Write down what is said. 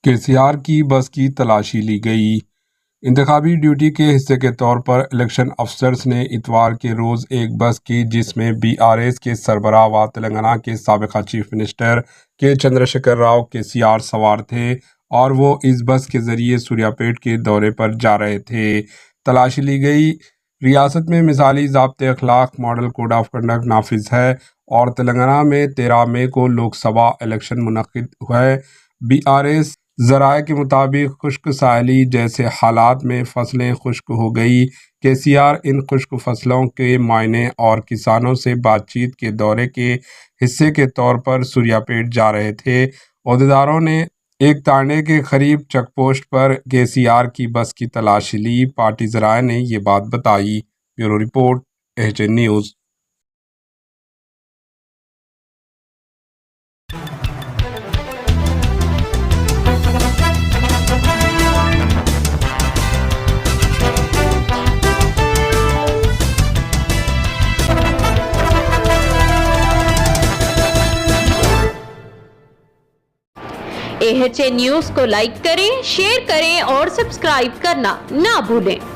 केसीआर की बस की तलाशी ली गई। इंतखाबी ड्यूटी के हिस्से के तौर पर इलेक्शन अफसर्स ने इतवार के रोज़ एक बस की जिसमें बीआरएस के सरबराह व तेलंगाना के साबिका चीफ मिनिस्टर के चंद्रशेखर राव केसीआर सवार थे और वो इस बस के ज़रिए सूर्यापेट के दौरे पर जा रहे थे। तलाशी ली गई। रियासत में मिसाली ज़ाब्ते अखलाक मॉडल कोड ऑफ कंडक्ट नाफिज है और तेलंगाना में 13 मई को लोकसभा इलेक्शन मुनक्किद है। बीआरएस ज़राए के मुताबिक खुश्क साली जैसे हालात में फसलें खुश्क हो गई। केसीआर इन खुश्क फसलों के मायने और किसानों से बातचीत के दौरे के हिस्से के तौर पर सूर्यापेट जा रहे थे। अहदेदारों ने एक तांडे के करीब चेकपोस्ट पर केसीआर की बस की तलाशी ली। पार्टी ज़राए ने ये बात बताई। Bureau report, HN news. HN news को लाइक करें, शेयर करें और सब्सक्राइब करना ना भूलें।